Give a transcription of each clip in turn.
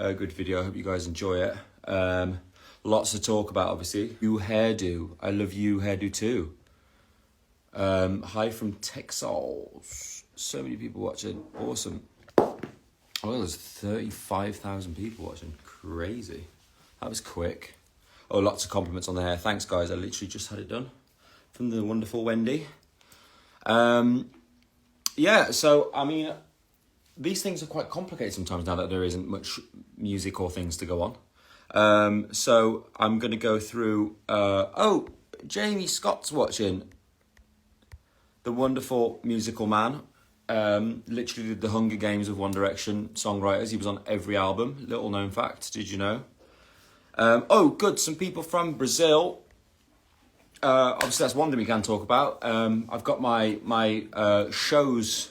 a good video. I hope you guys enjoy it. Lots to talk about, obviously. You hairdo. I love you hairdo too. Hi from Texas. So many people watching. Awesome. Oh, there's 35,000 people watching. Crazy. That was quick. Oh, lots of compliments on the hair. Thanks, guys. I literally just had it done from the wonderful Wendy. Yeah, so, I mean, these things are quite complicated sometimes now that there isn't much music or things to go on. So I'm going to go through... oh, Jamie Scott's watching. The wonderful musical man. Literally did the Hunger Games of One Direction songwriters. He was on every album. Little known fact. Did you know? Oh, good. Some people from Brazil. Obviously, that's one thing we can talk about. I've got my shows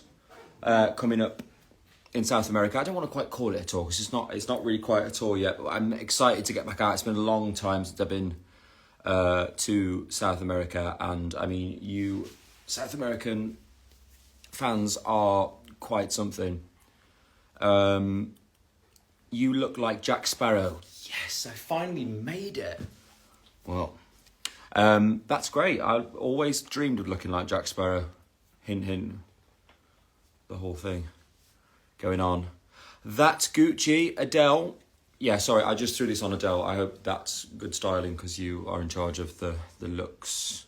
coming up in South America. I don't want to quite call it a tour because it's not really quite a tour yet. But I'm excited to get back out. It's been a long time since I've been to South America, and I mean, you South American fans are quite something. You look like Jack Sparrow. Yes, I finally made it. Well, that's great. I've always dreamed of looking like Jack Sparrow. Hint, hint. The whole thing going on. That's Gucci. Adele. Yeah, sorry, I just threw this on Adele. I hope that's good styling because you are in charge of the looks.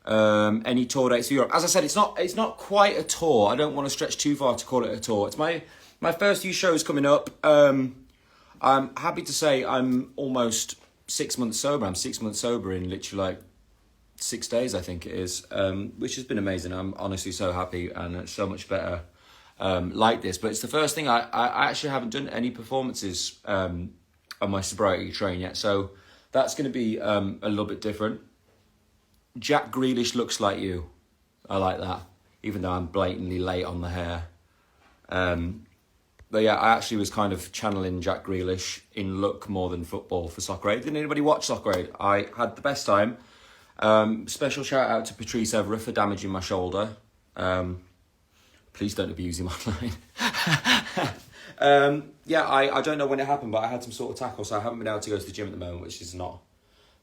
Any tour dates for Europe? As I said, it's not quite a tour. I don't want to stretch too far to call it a tour. It's my first few shows coming up. I'm happy to say I'm almost 6 months sober. I'm 6 months sober in literally like 6 days, I think it is, which has been amazing. I'm honestly so happy, and it's so much better like this. But it's the first thing I actually haven't done any performances on my sobriety train yet, so that's going to be a little bit different. Jack Grealish looks like you. I like that, even though I'm blatantly late on the hair. But yeah, I actually was kind of channeling Jack Grealish in look more than football for Soccer Aid. Didn't anybody watch Soccer Aid? I had the best time. Special shout out to Patrice Evra for damaging my shoulder. Please don't abuse him online. Yeah, I don't know when it happened, but I had some sort of tackle, so I haven't been able to go to the gym at the moment, which is not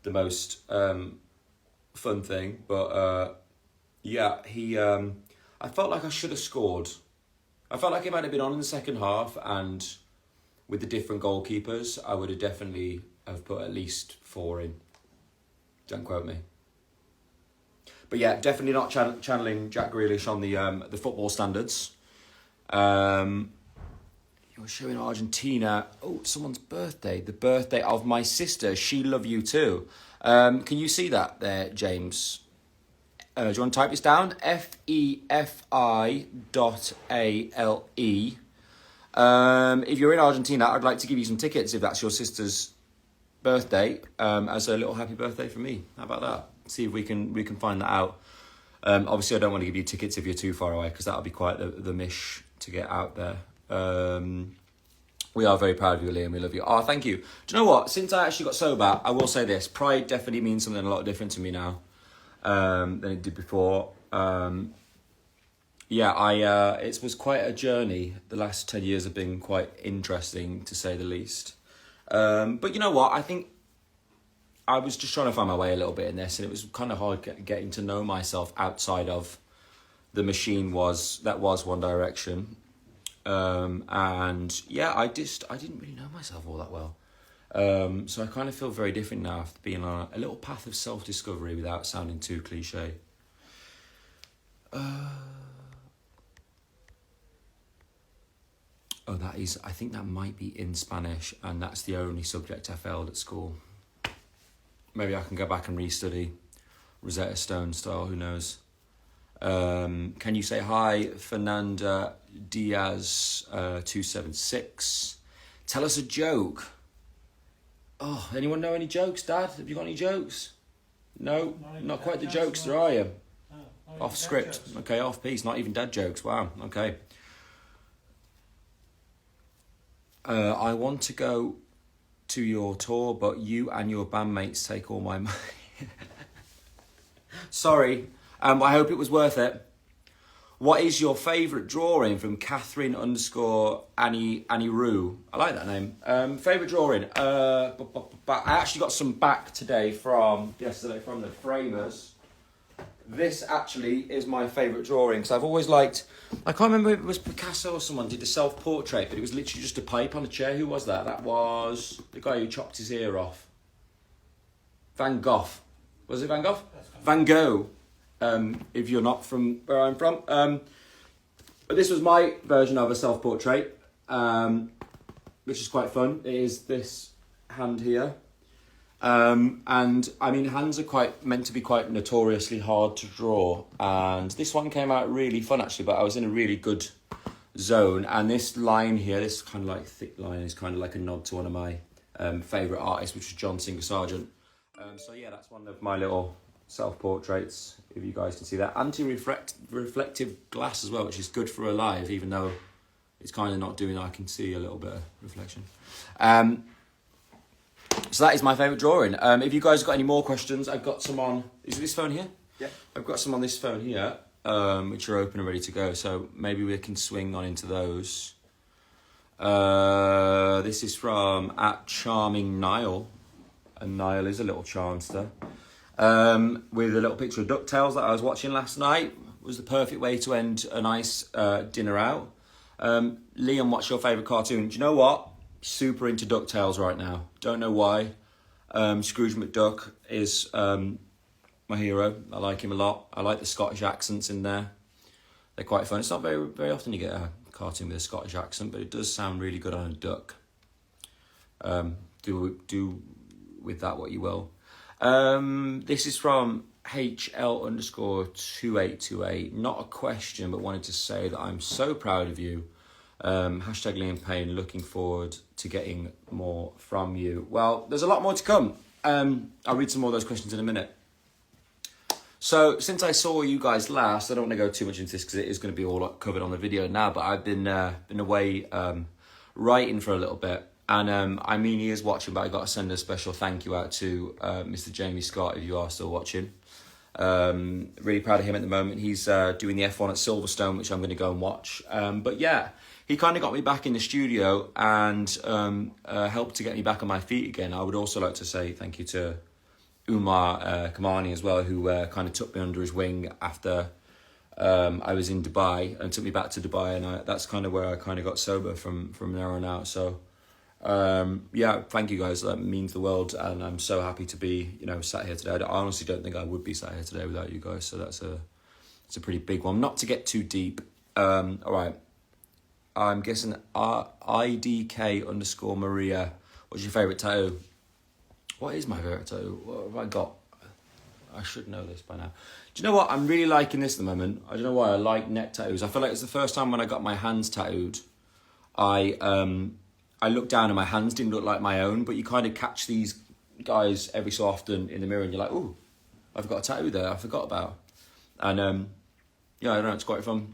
the most fun thing. But yeah, I felt like I should have scored. I felt like it might have been on in the second half, and with the different goalkeepers, I would have definitely have put at least 4 in. Don't quote me. But yeah, definitely not channeling Jack Grealish on the football standards. You're showing Argentina. Oh, someone's birthday. The birthday of my sister. She love you too. Can you see that there, James? Do you want to type this down? FEFI.ALE. If you're in Argentina, I'd like to give you some tickets if that's your sister's birthday, as a little happy birthday from me. How about that? See if we can find that out. Obviously, I don't want to give you tickets if you're too far away, because that'll be quite the mish to get out there. We are very proud of you, Liam. We love you. Oh, thank you. Do you know what? Since I actually got sober, I will say this. Pride definitely means something a lot different to me now than it did before. Yeah, it was quite a journey. The last 10 years have been quite interesting, to say the least. But you know what? I think I was just trying to find my way a little bit in this, and it was kind of hard getting to know myself outside of the machine that was One Direction. And yeah, I didn't really know myself all that well. So I kind of feel very different now after being on a little path of self-discovery without sounding too cliche. Oh, I think that might be in Spanish, and that's the only subject I failed at school. Maybe I can go back and restudy Rosetta Stone style, who knows. Can you say hi, Fernanda Diaz 276? Tell us a joke. Oh, anyone know any jokes, Dad? Have you got any jokes? No, not quite the jokes, there are you? Off script. Okay, off piece, not even dad jokes. Wow, okay. I want to go to your tour, but you and your bandmates take all my money. Sorry. I hope it was worth it. What is your favourite drawing? From Catherine _ Annie Roo. I like that name. Favourite drawing? I actually got some back today from yesterday from the framers. This actually is my favourite drawing because I've always liked. I can't remember if it was Picasso or someone did a self-portrait, but it was literally just a pipe on a chair. Who was that? That was the guy who chopped his ear off. Van Gogh. Was it Van Gogh? Van Gogh. If you're not from where I'm from. But this was my version of a self-portrait, which is quite fun. It is this hand here. And I mean, hands are meant to be quite notoriously hard to draw. And this one came out really fun actually, but I was in a really good zone. And this line here, this kind of like thick line, is kind of like a nod to one of my favourite artists, which was John Singer Sargent. So yeah, that's one of my little self-portraits, if you guys can see that. Anti-reflective glass as well, which is good for alive, even though it's kind of not doing, I can see a little bit of reflection. So that is my favourite drawing. If you guys have got any more questions, I've got some on, is it this phone here? Yeah. I've got some on this phone here, which are open and ready to go, so maybe we can swing on into those. This is from @CharmingNile, and Niall is a little charmster. With a little picture of DuckTales that I was watching last night. It was the perfect way to end a nice dinner out. Liam, what's your favourite cartoon? Do you know what? Super into DuckTales right now. Don't know why. Scrooge McDuck is my hero. I like him a lot. I like the Scottish accents in there. They're quite fun. It's not very, very often you get a cartoon with a Scottish accent, but it does sound really good on a duck. Do with that what you will. This is from HL_2828. Not a question, but wanted to say that I'm so proud of you. Hashtag Liam Payne, looking forward to getting more from you. Well, there's a lot more to come. I'll read some more of those questions in a minute. So, since I saw you guys last, I don't want to go too much into this because it is going to be all covered on the video now, but I've been away writing for a little bit. And I mean, he is watching, but I got to send a special thank you out to Mr. Jamie Scott, if you are still watching. Really proud of him at the moment. He's doing the F1 at Silverstone, which I'm going to go and watch. But yeah, he kind of got me back in the studio and helped to get me back on my feet again. I would also like to say thank you to Umar Kamani as well, who kind of took me under his wing after I was in Dubai and took me back to Dubai. And that's kind of where I kind of got sober from there on out. So yeah, thank you guys. That means the world, and I'm so happy to be, sat here today. I honestly don't think I would be sat here today without you guys. So it's a pretty big one. Not to get too deep. All right. I'm guessing IDK_Maria. What's your favourite tattoo? What is my favourite tattoo? What have I got? I should know this by now. Do you know what? I'm really liking this at the moment. I don't know why I like neck tattoos. I feel like it's the first time when I got my hands tattooed, I looked down and my hands didn't look like my own, but you kind of catch these guys every so often in the mirror and you're like, oh, I've got a tattoo there I forgot about. And yeah, I don't know, it's quite fun.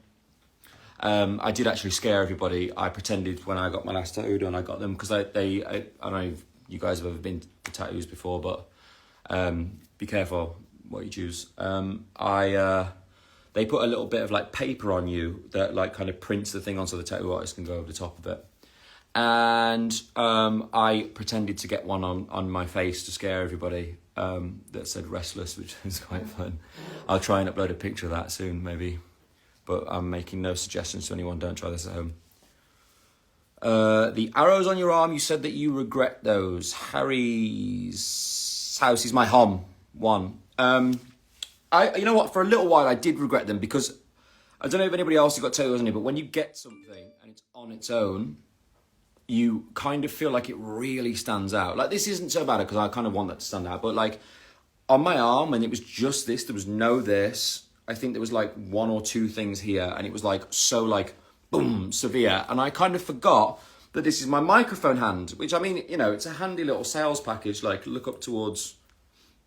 I did actually scare everybody. I pretended when I got my last tattoo done, I got them because I don't know if you guys have ever been to tattoos before, but be careful what you choose. They put a little bit of like paper on you that like kind of prints the thing on so the tattoo artist can go over the top of it. And I pretended to get one on my face to scare everybody that said restless, which was quite fun. I'll try and upload a picture of that soon, maybe. But I'm making no suggestions to anyone. Don't try this at home. The arrows on your arm, you said that you regret those. Harry's house is my home. One. You know what? For a little while, I did regret them because I don't know if anybody else has got tattoos on it, but when you get something and it's on its own, you kind of feel like it really stands out. Like, this isn't so bad because I kind of want that to stand out, but like on my arm, and it was just this, there was no this. I think there was like one or two things here, and it was like so like boom, severe. And I kind of forgot that this is my microphone hand, which I mean, it's a handy little sales package. Like, look up towards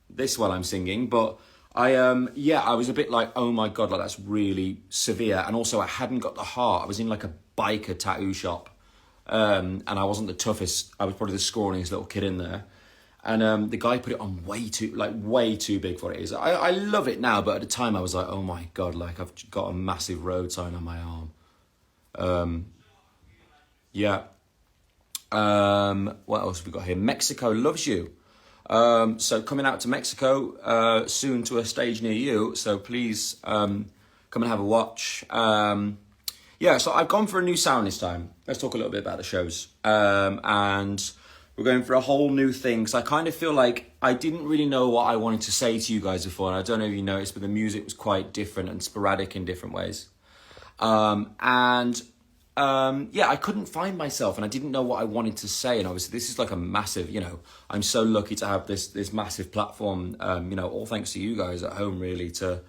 this while I'm singing. But I was a bit like, oh my God, like that's really severe. And also I hadn't got the heart. I was in like a biker tattoo shop. And I wasn't the toughest. I was probably the scrawniest little kid in there. And the guy put it on way too big for what it is. I love it now, but at the time I was like, oh my God, like I've got a massive road sign on my arm. Yeah. What else have we got here? Mexico loves you. So coming out to Mexico soon to a stage near you. So please come and have a watch. Yeah, so I've gone for a new sound this time. Let's talk a little bit about the shows. And we're going for a whole new thing. Because I kind of feel like I didn't really know what I wanted to say to you guys before. And I don't know if you noticed, but the music was quite different and sporadic in different ways. Yeah, I couldn't find myself and I didn't know what I wanted to say. And obviously this is like a massive, I'm so lucky to have this massive platform, all thanks to you guys at home really to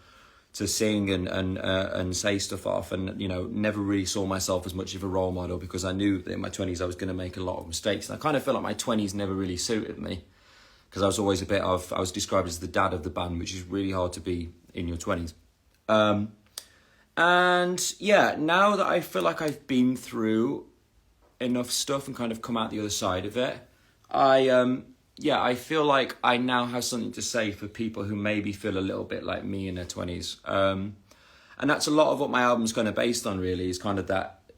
sing and say stuff off, and, never really saw myself as much of a role model because I knew that in my 20s I was going to make a lot of mistakes. And I kind of feel like my 20s never really suited me because I was always I was described as the dad of the band, which is really hard to be in your 20s. And yeah, now that I feel like I've been through enough stuff and kind of come out the other side of it, I feel like I now have something to say for people who maybe feel a little bit like me in their 20s. And that's a lot of what my album's kind of based on really, is kind of that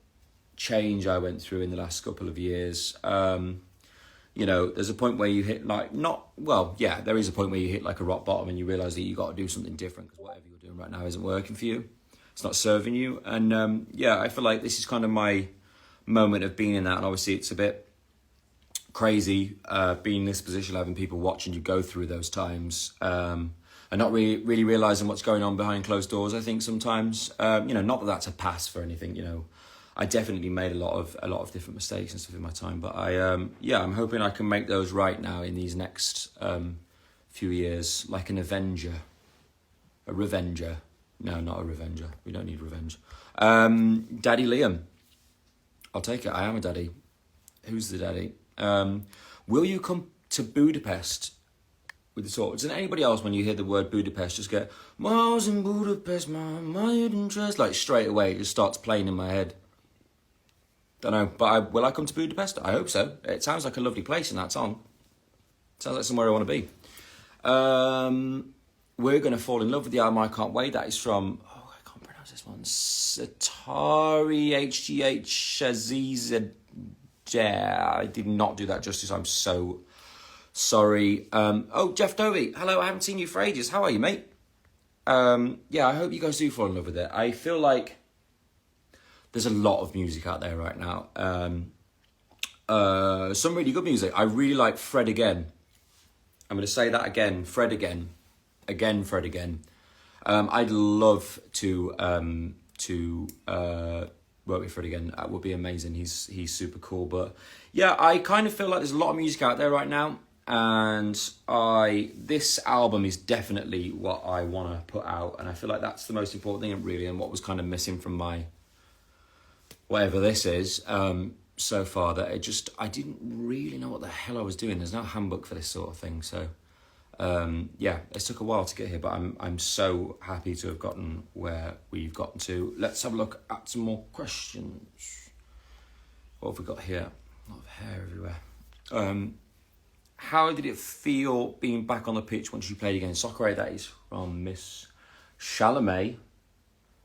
change I went through in the last couple of years. There's a point where you hit there is a point where you hit like a rock bottom and you realise that you got to do something different because whatever you're doing right now isn't working for you. It's not serving you. And I feel like this is kind of my moment of being in that. And obviously it's a bit crazy being in this position, having people watching you go through those times and not really realising what's going on behind closed doors, I think sometimes. Not that that's a pass for anything, I definitely made a lot of different mistakes and stuff in my time. But I'm hoping I can make those right now in these next few years, like an Avenger. A Revenger. No, not a Revenger. We don't need revenge. Daddy Liam. I'll take it. I am a daddy. Who's the daddy? Will you come to Budapest with the swords? And anybody else, when you hear the word Budapest, just get, Miles in Budapest, my hidden dress. Like straight away, it just starts playing in my head. Don't know, but will I come to Budapest? I hope so. It sounds like a lovely place in that song. Sounds like somewhere I want to be. We're Gonna Fall in Love with the album I Can't Wait. That is from, I can't pronounce this one. Satari HGH Shaziza. I did not do that justice. I'm so sorry. Jeff Dovey. Hello, I haven't seen you for ages. How are you, mate? I hope you guys do fall in love with it. I feel like there's a lot of music out there right now. Some really good music. I really like Fred Again. I'm going to say that again. Fred Again. Again, Fred Again. I'd love to work with Fred again. That would be amazing. He's super cool. But yeah, I kind of feel like there's a lot of music out there right now, and this album is definitely what I want to put out, and I feel like that's the most important thing, really, and what was kind of missing from my whatever this is so far, that I didn't really know what the hell I was doing. There's no handbook for this sort of thing, so. It took a while to get here, but I'm so happy to have gotten where we've gotten to. Let's have a look at some more questions. What have we got here? A lot of hair everywhere. How did it feel being back on the pitch once you played again? Soccer Aid, that is from Miss Chalamet,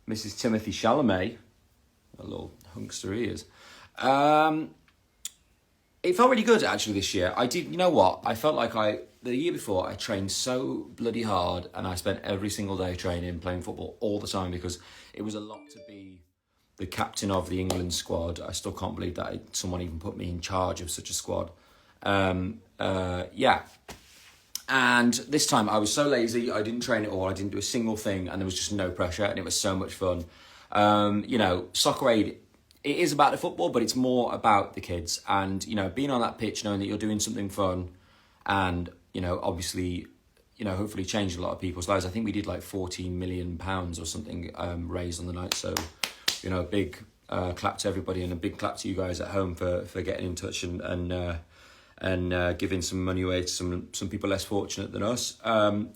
Mrs. Timothy Chalamet. A little hunkster he is. It felt really good actually this year. I did, you know what? I felt like the year before I trained so bloody hard, and I spent every single day training, playing football all the time, because it was a lot to be the captain of the England squad. I still can't believe that someone even put me in charge of such a squad. And this time I was so lazy, I didn't train at all, I didn't do a single thing, and there was just no pressure, and it was so much fun. Soccer Aid, it is about the football, but it's more about the kids. And, being on that pitch, knowing that you're doing something fun and, obviously, hopefully change a lot of people's lives. I think we did like £14 million or something raised on the night. So, a big clap to everybody, and a big clap to you guys at home for getting in touch and giving some money away to some people less fortunate than us.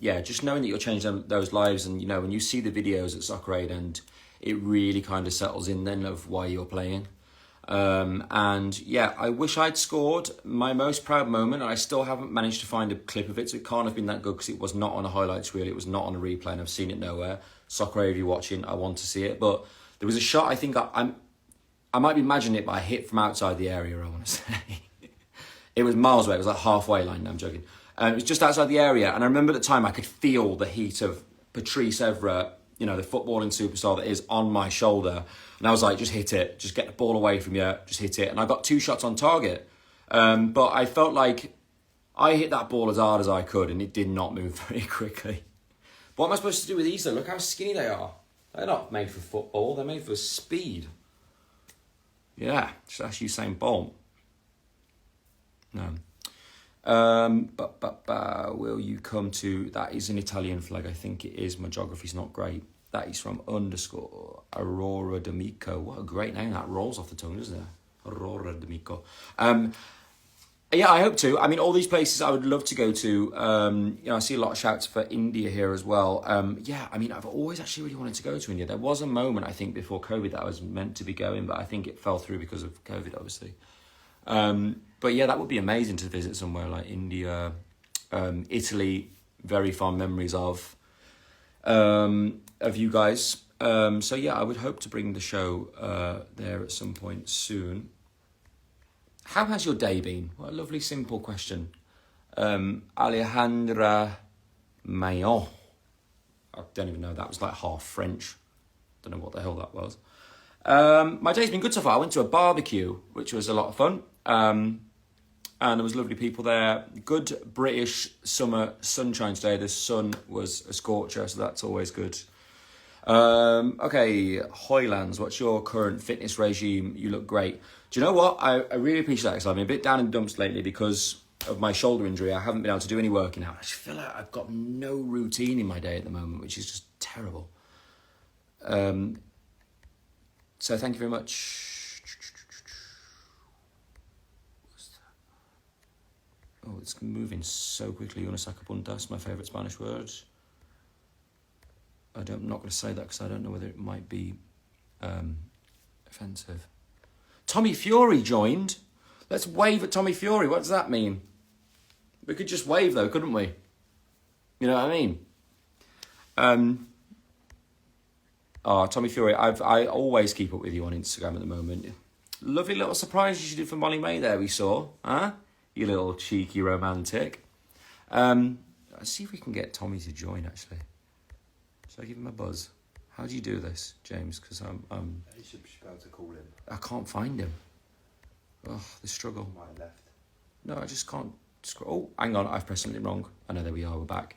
Just knowing that you're changing those lives, and, when you see the videos at Soccer Aid, and it really kind of settles in then of why you're playing. And yeah, I wish I'd scored my most proud moment, and I still haven't managed to find a clip of it, so it can't have been that good because it was not on a highlights reel, it was not on a replay, and I've seen it nowhere. Soccer, if you're watching, I want to see it. But there was a shot, I think I might be imagining it, but I hit from outside the area, I want to say. It was miles away, it was like halfway line, no, I'm joking. It was just outside the area, and I remember at the time I could feel the heat of Patrice Evra, you know, the footballing superstar that is, on my shoulder. And I was like, just hit it, just get the ball away from you, just hit it. And I got 2 shots on target. But I felt like I hit that ball as hard as I could, and it did not move very quickly. What am I supposed to do with these though? Look how skinny they are. They're not made for football, they're made for speed. Yeah, just ask Usain Bolt. No. Will you come to, that is an Italian flag, I think it is, my geography's not great. That is from _ Aurora D'Amico. What a great name, that rolls off the tongue, doesn't it? Aurora D'Amico. Yeah, I hope to. I mean, all these places I would love to go to. You know, I see a lot of shouts for India here as well. Yeah, I mean, I've always actually really wanted to go to India. There was a moment, I think, before COVID that I was meant to be going, but I think it fell through because of COVID, obviously. But yeah, that would be amazing to visit somewhere like India, Italy. Very fond memories of you guys. So yeah, I would hope to bring the show there at some point soon. How has your day been? What a lovely, simple question. Alejandra Mayon. I don't even know. That was like half French. Don't know what the hell that was. My day's been good so far. I went to a barbecue, which was a lot of fun. And there was lovely people there. Good British summer sunshine today. The sun was a scorcher, so that's always good. Okay, Hoylands, what's your current fitness regime? You look great. Do you know what? I really appreciate that because I've been a bit down in the dumps lately because of my shoulder injury. I haven't been able to do any working out. I just feel like I've got no routine in my day at the moment, which is just terrible. So thank you very much. Oh, it's moving so quickly. Una saca puntas, my favourite Spanish word. I'm not going to say that because I don't know whether it might be offensive. Tommy Fury joined. Let's wave at Tommy Fury. What does that mean? We could just wave though, couldn't we? You know what I mean? Tommy Fury, I always keep up with you on Instagram at the moment. Lovely little surprise you did for Molly May there, we saw. Huh? You little cheeky romantic. Let's see if we can get Tommy to join, actually. Should I give him a buzz? How do you do this, James? Because I'm... You should be able to call him. I can't find him. Oh, the struggle. Might have left. No, I just can't scroll. Oh, hang on, I've pressed something wrong. I know, there we are, we're back.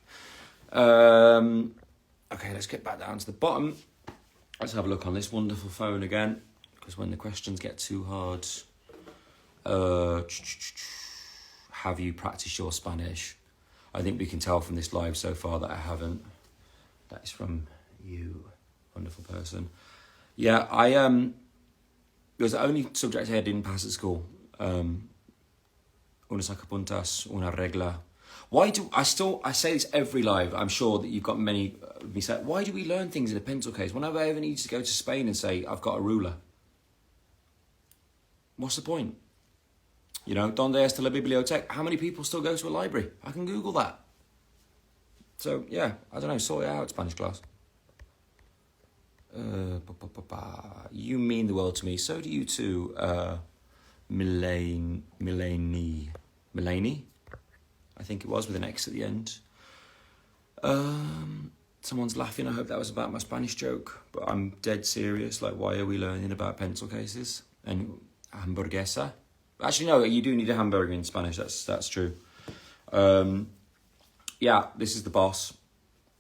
Okay, let's get back down to the bottom. Let's have a look on this wonderful phone again, because when the questions get too hard... have you practiced your Spanish? I think we can tell from this live so far that I haven't. That is from you, wonderful person. Yeah, it was the only subject I didn't pass at school. Una sacapuntas, una regla. Why do I say this every live? I'm sure that you've got many of me say, why do we learn things in a pencil case? When have I ever needed to go to Spain and say, I've got a ruler? What's the point? You know, ¿Dónde está la biblioteca? How many people still go to a library? I can Google that. So, yeah, I don't know, sort it out, Spanish class. You mean the world to me. So do you too, Milani? I think it was, with an X at the end. Someone's laughing. I hope that was about my Spanish joke. But I'm dead serious. Like, why are we learning about pencil cases? And hamburguesa? Actually, no, you do need a hamburger in Spanish. That's true. Yeah, this is the boss.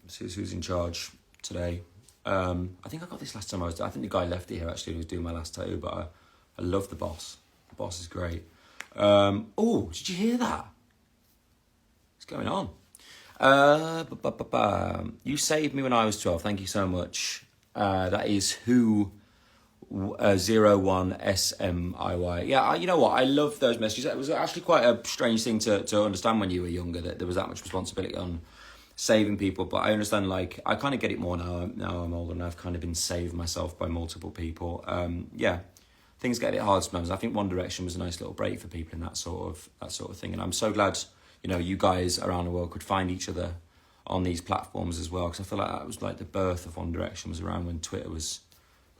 This is who's in charge today. I think I got this last time I think the guy left it here, actually, who was doing my last tattoo. But I love the boss. The boss is great. Oh, did you hear that? What's going on? You saved me when I was 12. Thank you so much. That is who 01SMIY. Yeah, you know what? I love those messages. It was actually quite a strange thing to understand when you were younger, that there was that much responsibility on saving people. But I understand, like, I kind of get it more now. Now I'm older and I've kind of been saved myself by multiple people. Yeah, things get a bit hard sometimes. I think One Direction was a nice little break for people in that sort of thing. And I'm so glad, you know, you guys around the world could find each other on these platforms as well, because I feel like that was like the birth of One Direction was around when Twitter was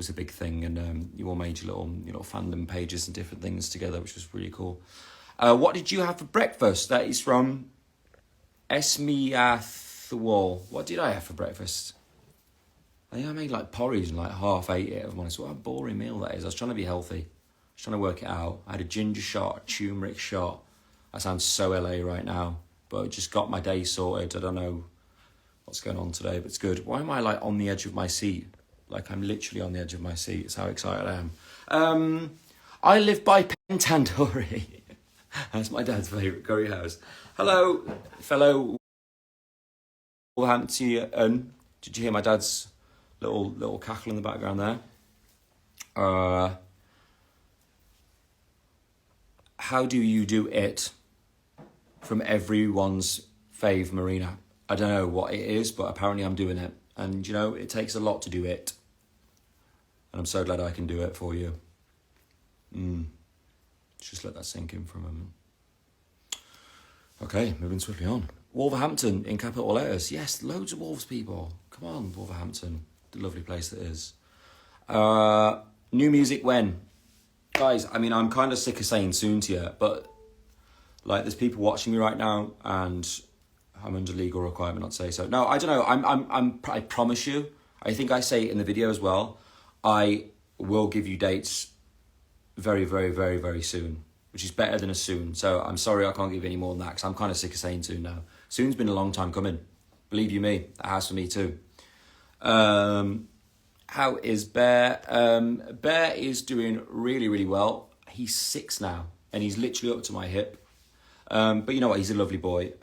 a big thing, and you all made your little fandom pages and different things together, which was really cool. What did you have for breakfast? That is from Esmiathwal. What did I have for breakfast? I think I made like porridge and like half ate it. What a boring meal that is. I was trying to be healthy. I was trying to work it out. I had a ginger shot, a turmeric shot. That sounds so LA right now, but I just got my day sorted. I don't know what's going on today, but it's good. Why am I like on the edge of my seat? Like I'm literally on the edge of my seat. It's how excited I am. I live by Payne Tandoori. That's my dad's favourite curry house. Hello, fellow Wolverhamptonian. Did you hear my dad's little cackle in the background there? How do you do it from everyone's fave Marina? I don't know what it is, but apparently I'm doing it. And, you know, it takes a lot to do it. And I'm so glad I can do it for you. Just let that sink in for a moment. Okay, moving swiftly on. Wolverhampton in capital letters. Yes, loads of Wolves people. Come on, Wolverhampton. The lovely place that is. New music when? Guys, I mean, I'm kind of sick of saying soon to you, but like there's people watching me right now and I'm under legal requirement not to say so. No, I don't know. I promise you, I think I say it in the video as well, I will give you dates very, very, very, very soon, which is better than a soon. So I'm sorry I can't give any more than that because I'm kind of sick of saying soon now. Soon's been a long time coming. Believe you me, that has for me too. How is Bear? Bear is doing really, really well. He's 6 now and he's literally up to my hip. But you know what? He's a lovely boy.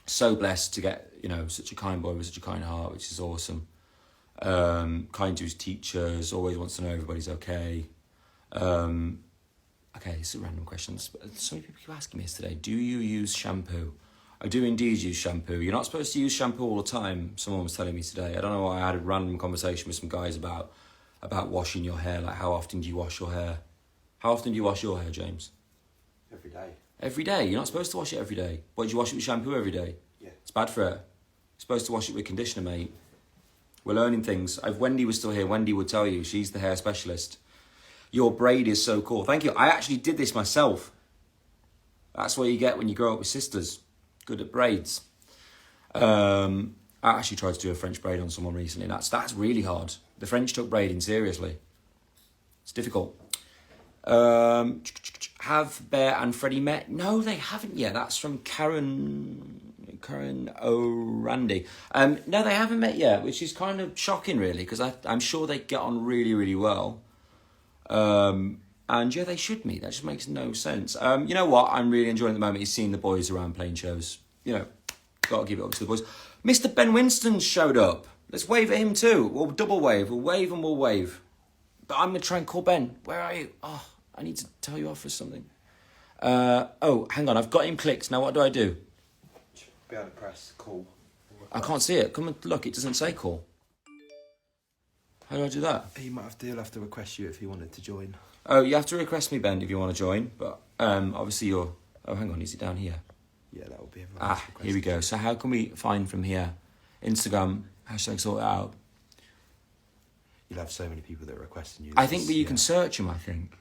So blessed to get, you know, such a kind boy with such a kind heart, which is awesome. Kind to his teachers, always wants to know everybody's okay. Okay, it's a random question. So many people keep asking me this today. Do you use shampoo? I do indeed use shampoo. You're not supposed to use shampoo all the time, someone was telling me today. I don't know why I had a random conversation with some guys about washing your hair. Like, how often do you wash your hair? How often do you wash your hair, James? Every day. Every day? You're not supposed to wash it every day. What, do you wash it with shampoo every day? Yeah. It's bad for it. You're supposed to wash it with conditioner, mate. We're learning things. If Wendy was still here, Wendy would tell you. She's the hair specialist. Your braid is so cool. Thank you. I actually did this myself. That's what you get when you grow up with sisters. Good at braids. I actually tried to do a French braid on someone recently. That's really hard. The French took braiding seriously. It's difficult. Have Bear and Freddie met? No, they haven't yet. That's from Karen O'Randy. No, they haven't met yet, which is kind of shocking, really, because I'm sure they get on really, really well. And yeah, they should meet. That just makes no sense. You know what I'm really enjoying at the moment is seeing the boys around playing shows. You know, got to give it up to the boys. Mr. Ben Winston showed up. Let's wave at him too. We'll double wave. We'll wave and we'll wave. But I'm going to try and call Ben. Where are you? Oh, I need to tell you off for something. Oh, hang on. I've got him clicked. Now what do I do? Be able to press call. I can't see it. Come and look. It doesn't say call. How do I do that? He'll have to request you if he wanted to join. Oh, you have to request me, Ben, if you want to join. But obviously you're... Oh, hang on. Is it down here? Yeah, that will be a request. Here we go. So how can we find from here? Instagram, hashtag sort it out. You'll have so many people that are requesting you. I think that you can search them, I think.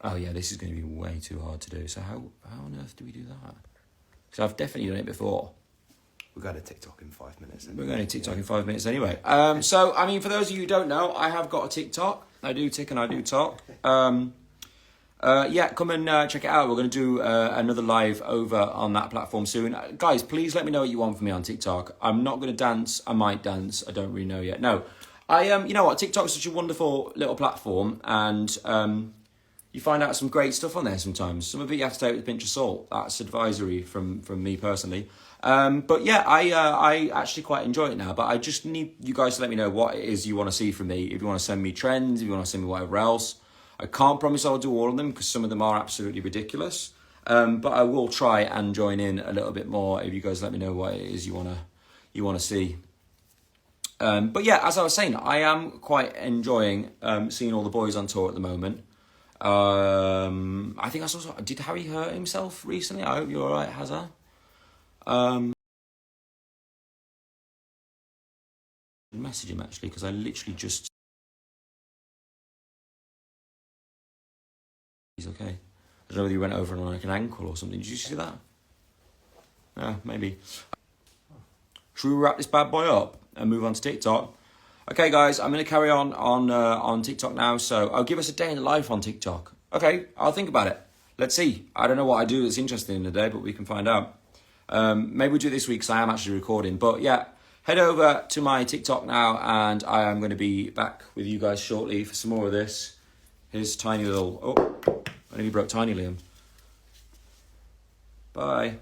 Oh, yeah, this is going to be way too hard to do. So how on earth do we do that? Because I've definitely done it before. We're going to TikTok in 5 minutes. We're going to TikTok in 5 minutes anyway. So, I mean, for those of you who don't know, I have got a TikTok. I do tick and I do talk. Yeah, come and check it out. We're going to do another live over on that platform soon. Guys, please let me know what you want from me on TikTok. I'm not going to dance. I might dance. I don't really know yet. No. You know what? TikTok's such a wonderful little platform, and you find out some great stuff on there sometimes. Some of it you have to take with a pinch of salt. That's advisory from me personally. But yeah, I actually quite enjoy it now, but I just need you guys to let me know what it is you want to see from me. If you want to send me trends, if you want to send me whatever else. I can't promise I'll do all of them because some of them are absolutely ridiculous. But I will try and join in a little bit more if you guys let me know what it is you want to see. But yeah, as I was saying, I am quite enjoying seeing all the boys on tour at the moment. I think I saw. Did Harry hurt himself recently? I hope you're all right, Hazza. Message him actually because I literally just. He's okay. I don't know whether he went over on like an ankle or something. Did you see that? Yeah, maybe. Should we wrap this bad boy up and move on to TikTok? Okay, guys, I'm going to carry on TikTok now. So I'll give us a day in the life on TikTok. Okay, I'll think about it. Let's see. I don't know what I do that's interesting in the day, but we can find out. Maybe we'll do it this week because I am actually recording. But yeah, head over to my TikTok now and I am going to be back with you guys shortly for some more of this. Here's tiny little... Oh, I nearly broke Tiny Liam. Bye.